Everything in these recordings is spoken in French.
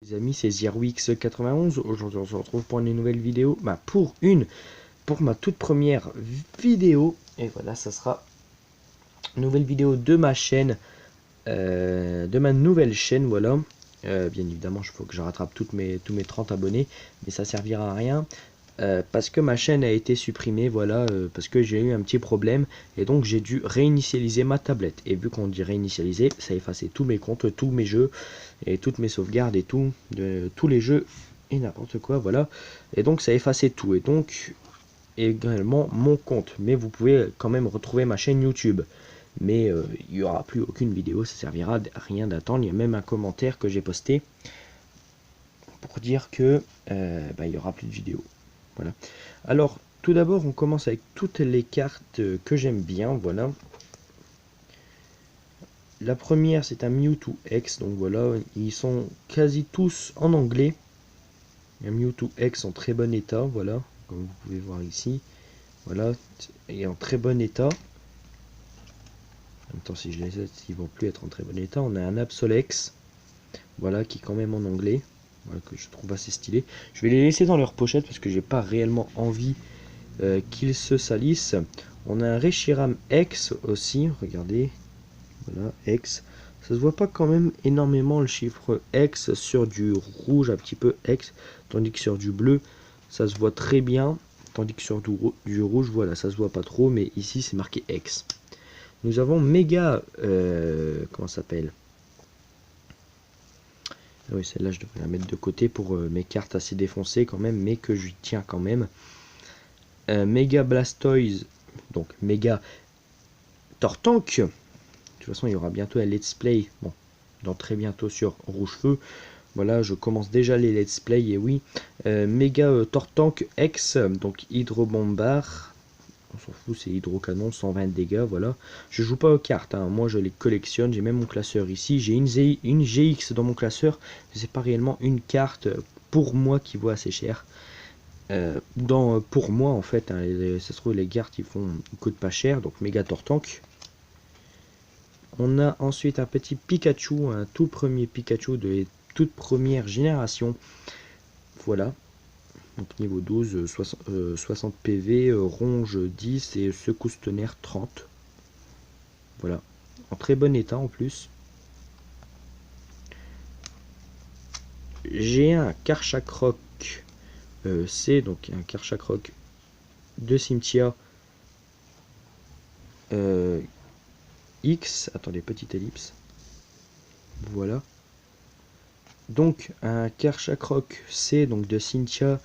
Les amis, c'est ZeroX91. Aujourd'hui, on se retrouve pour une nouvelle vidéo. Pour ma toute première vidéo. Et voilà, ça sera une nouvelle vidéo de ma chaîne, de ma nouvelle chaîne. Voilà. Bien évidemment, il faut que je rattrape tous mes 30 abonnés, mais ça servira à rien. Parce que ma chaîne a été supprimée, voilà, parce que j'ai eu un petit problème et donc j'ai dû réinitialiser ma tablette. Et vu qu'on dit réinitialiser, ça a effacé tous mes comptes, tous mes jeux et toutes mes sauvegardes et tout, de tous les jeux et n'importe quoi, voilà. Et donc ça a effacé tout et donc également mon compte. Mais vous pouvez quand même retrouver ma chaîne YouTube. Mais il n'y aura plus aucune vidéo, ça servira à rien d'attendre. Il y a même un commentaire que j'ai posté pour dire que il n'y aura plus de vidéo. Voilà. Alors, tout d'abord, on commence avec toutes les cartes que j'aime bien. Voilà. La première, c'est un Mewtwo X. Donc voilà, ils sont quasi tous en anglais. Un Mewtwo X en très bon état. Voilà, comme vous pouvez voir ici. Voilà, et en très bon état. En même temps, si je les aide, ils vont plus être en très bon état. On a un Absolex. Voilà, qui est quand même en anglais. Voilà, que je trouve assez stylé. Je vais les laisser dans leur pochette parce que j'ai pas réellement envie qu'ils se salissent. On a un Reshiram X aussi, regardez, voilà, X. Ça se voit pas quand même énormément le chiffre X sur du rouge, un petit peu X, tandis que sur du bleu, ça se voit très bien, tandis que sur du rouge, voilà, ça se voit pas trop, mais ici c'est marqué X. Nous avons Méga, comment ça s'appelle? Ah oui, celle-là je devrais la mettre de côté pour mes cartes assez défoncées quand même, mais que je tiens quand même. Méga Blastoise, donc Méga Tortank. De toute façon, il y aura bientôt un let's play, bon, dans très bientôt sur Rouge Feu. Voilà, je commence déjà les let's play, et oui. Méga Tortank X, donc Hydrobombard. On s'en fout, c'est Hydrocanon, 120 dégâts, voilà. Je joue pas aux cartes, hein. Moi je les collectionne, j'ai même mon classeur ici. J'ai une GX dans mon classeur, mais c'est pas réellement une carte pour moi qui vaut assez cher. Pour moi en fait, hein, ça se trouve les cartes ils coûtent pas cher, donc méga Tortank. On a ensuite un petit Pikachu, un tout premier Pikachu de toute première génération. Voilà. Donc niveau 12, 60 PV, ronge 10 et secousse tonnerre 30. Voilà. En très bon état en plus. J'ai un Karchakroc C, donc un Karchakroc de Cimetière X. Attendez, petite ellipse. Voilà. Donc un Karchakroc C, donc de Cynthia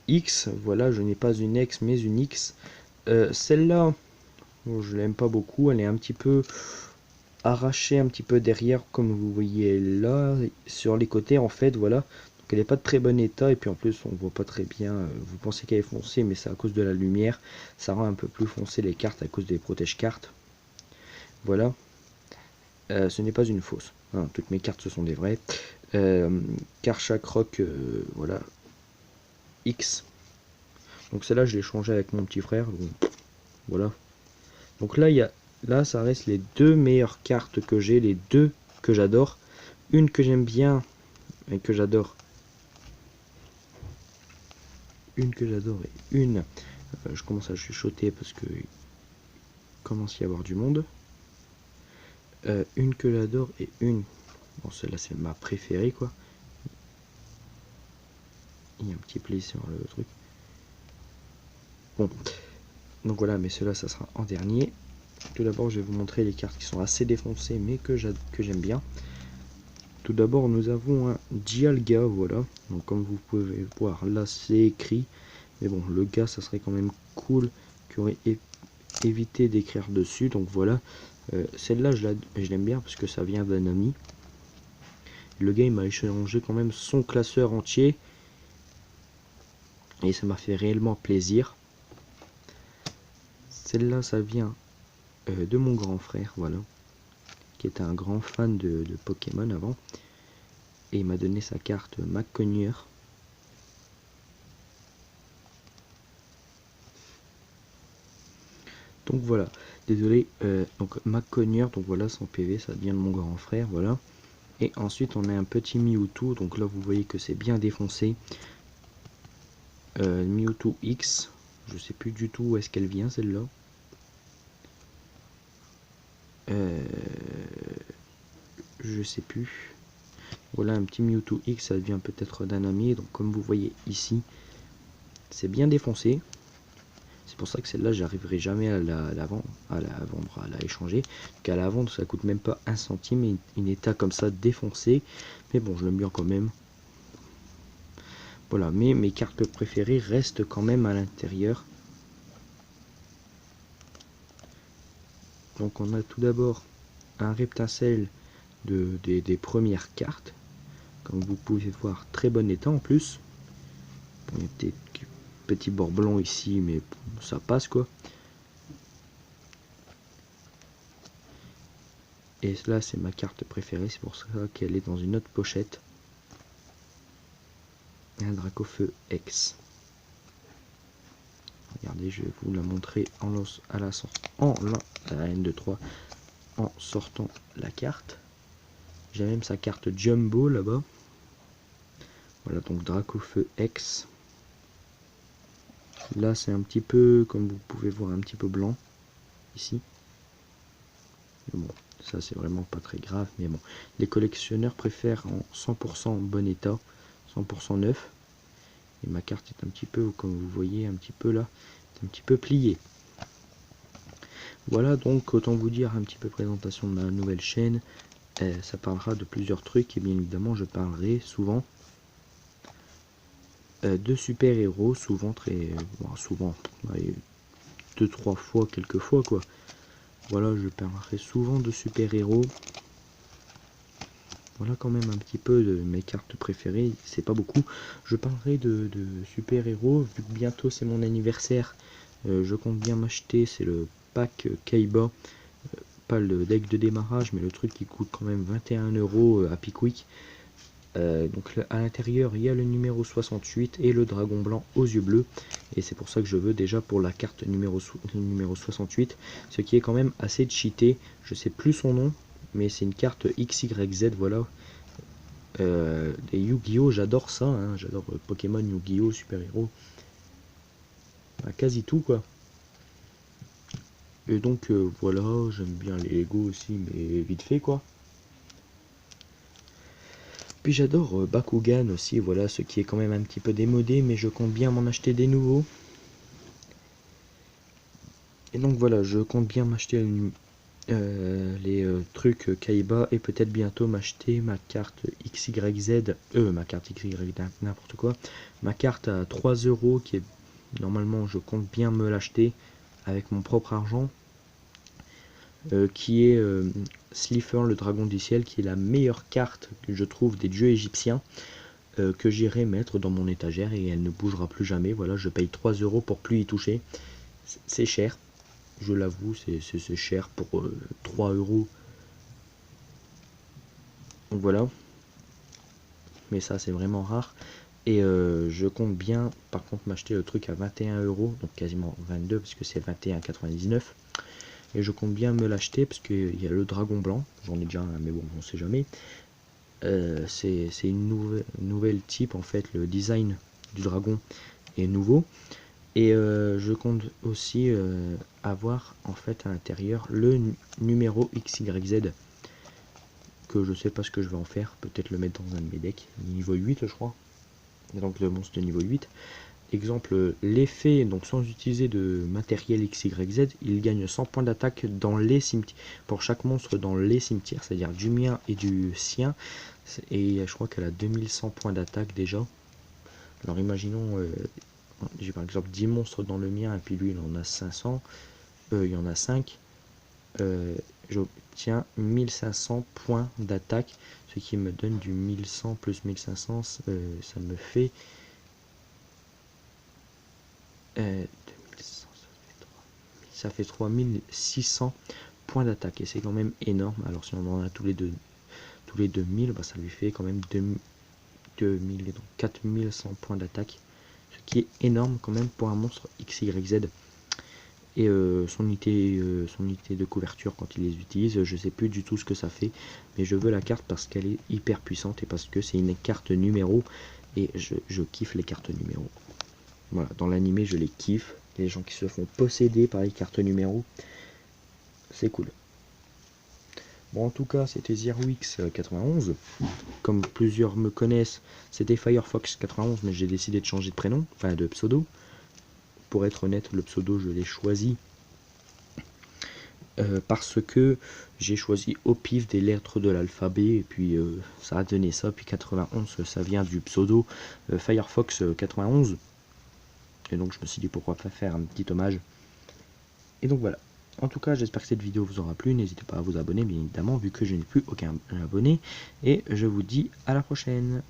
X. Voilà, je n'ai pas une X mais une X. Celle-là, bon, je l'aime pas beaucoup. Elle est un petit peu arrachée un petit peu derrière, comme vous voyez là, sur les côtés en fait. Voilà. Donc elle n'est pas de très bon état et puis en plus on voit pas très bien. Vous pensez qu'elle est foncée, mais c'est à cause de la lumière. Ça rend un peu plus foncé les cartes à cause des protège-cartes. Voilà. Ce n'est pas une fausse. Hein, toutes mes cartes ce sont des vraies. Karchakroc, voilà, X. Donc celle-là je l'ai changé avec mon petit frère. Donc, voilà. Donc là ça reste les deux meilleures cartes que j'ai, les deux que j'adore. Une que j'aime bien et que j'adore. Une que j'adore et une. Je commence à chuchoter parce que commence à y avoir du monde. Une que j'adore et une. Bon, celle-là c'est ma préférée quoi. Il y a un petit play sur le truc. Bon, donc voilà, mais cela ça sera en dernier. Tout d'abord je vais vous montrer les cartes qui sont assez défoncées mais que j'aime bien. Tout d'abord nous avons un Dialga, voilà. Donc comme vous pouvez voir là c'est écrit. Mais bon, le gars ça serait quand même cool qu'il aurait évité d'écrire dessus. Donc voilà. Celle-là je l'aime bien parce que ça vient d'un ami. Le gars il m'a échangé quand même son classeur entier. Et ça m'a fait réellement plaisir. Celle-là ça vient de mon grand frère, voilà, qui était un grand fan de Pokémon avant, et il m'a donné sa carte McConnier. Donc voilà, désolé, donc McConnier, donc voilà son PV, ça vient de mon grand frère, voilà. Et ensuite on a un petit Mewtwo, donc là vous voyez que c'est bien défoncé. Mewtwo X, je sais plus du tout où est-ce qu'elle vient celle-là. Je sais plus. Voilà un petit Mewtwo X, ça vient peut-être d'un ami, donc comme vous voyez ici, c'est bien défoncé. C'est pour ça que celle-là, j'arriverai jamais à la vendre, à la échanger. Qu'à la vendre, ça coûte même pas 1 centime, et une état comme ça défoncé. Mais bon, je l'aime bien quand même. Voilà, mais mes cartes préférées restent quand même à l'intérieur. Donc on a tout d'abord un Reptincelle des premières cartes. Comme vous pouvez voir, très bon état en plus. Bon, il y a des petits bords blancs ici, mais ça passe quoi. Et là, c'est ma carte préférée, c'est pour ça qu'elle est dans une autre pochette. Un Dracofeu X. Regardez, je vais vous la montrer à la N23 en sortant la carte. J'ai même sa carte Jumbo là-bas. Voilà, donc Dracofeu X. Là, c'est un petit peu, comme vous pouvez voir, un petit peu blanc ici. Mais bon, ça c'est vraiment pas très grave, mais bon. Les collectionneurs préfèrent en 100% bon état, 100% neuf. Et ma carte est un petit peu, comme vous voyez, un petit peu là, un petit peu pliée. Voilà, donc autant vous dire un petit peu présentation de ma nouvelle chaîne. Ça parlera de plusieurs trucs et bien évidemment je parlerai souvent de super-héros, souvent souvent, 2-3 fois, quelques fois quoi. Voilà, je parlerai souvent de super-héros. Voilà quand même un petit peu de mes cartes préférées, c'est pas beaucoup. Je parlerai de super-héros, vu que bientôt c'est mon anniversaire. Je compte bien m'acheter, c'est le pack Kaiba. Pas le deck de démarrage, mais le truc qui coûte quand même 21 € à Pickwick. Donc à l'intérieur il y a le numéro 68 et le dragon blanc aux yeux bleus, et c'est pour ça que je veux déjà pour la carte numéro 68, ce qui est quand même assez cheaté. Je sais plus son nom, mais c'est une carte XYZ. Voilà, des Yu-Gi-Oh, j'adore ça, hein. J'adore Pokémon, Yu-Gi-Oh, super héros, quasi tout quoi. Et donc voilà, j'aime bien les Lego aussi, mais vite fait quoi. Puis j'adore Bakugan aussi, voilà, ce qui est quand même un petit peu démodé, mais je compte bien m'en acheter des nouveaux. Et donc voilà, je compte bien m'acheter les trucs Kaiba, et peut-être bientôt m'acheter ma carte XYZ, ma carte XY, n'importe quoi, ma carte à 3 € qui est, normalement je compte bien me l'acheter avec mon propre argent, qui est Slifer le dragon du ciel, qui est la meilleure carte que je trouve des dieux égyptiens, que j'irai mettre dans mon étagère et elle ne bougera plus jamais. Voilà, je paye 3 € pour plus y toucher. C'est cher, je l'avoue, c'est cher pour 3 €. Donc voilà, mais ça c'est vraiment rare. Et je compte bien par contre m'acheter le truc à 21 €, donc quasiment 22 parce que c'est 21,99 €. Et je compte bien me l'acheter parce qu'il y a le dragon blanc, j'en ai déjà un mais bon on sait jamais. C'est une nouvelle type en fait, le design du dragon est nouveau. Et je compte aussi avoir en fait à l'intérieur le numéro XYZ, que je sais pas ce que je vais en faire, peut-être le mettre dans un de mes decks, niveau 8 je crois. Et donc le monstre de niveau 8. Exemple, l'effet, donc sans utiliser de matériel XYZ, il gagne 100 points d'attaque dans les cimetières, pour chaque monstre dans les cimetières, c'est-à-dire du mien et du sien. Et je crois qu'elle a 2100 points d'attaque déjà. Alors imaginons, j'ai par exemple 10 monstres dans le mien, et puis lui il en a 500, il y en a 5. J'obtiens 1500 points d'attaque, ce qui me donne du 1100 plus 1500, ça me fait 2100, ça fait 3600 points d'attaque, et c'est quand même énorme. Alors si on en a tous les 2000, bah, ça lui fait quand même 2000, donc 4100 points d'attaque, ce qui est énorme quand même pour un monstre XYZ. et son unité de couverture quand il les utilise. Je sais plus du tout ce que ça fait, mais je veux la carte parce qu'elle est hyper puissante et parce que c'est une carte numéro et je kiffe les cartes numéro. Voilà, dans l'animé je les kiffe, les gens qui se font posséder par les cartes numéro, c'est cool. Bon, en tout cas, c'était Zerwix 91. Comme plusieurs me connaissent, c'était Firefox 91, mais j'ai décidé de changer de prénom, enfin de pseudo. Pour être honnête, le pseudo, je l'ai choisi parce que j'ai choisi au pif des lettres de l'alphabet, et puis ça a donné ça. Puis 91, ça vient du pseudo Firefox 91. Et donc, je me suis dit pourquoi pas faire un petit hommage. Et donc voilà. En tout cas, j'espère que cette vidéo vous aura plu. N'hésitez pas à vous abonner, bien évidemment, vu que je n'ai plus aucun abonné. Et je vous dis à la prochaine.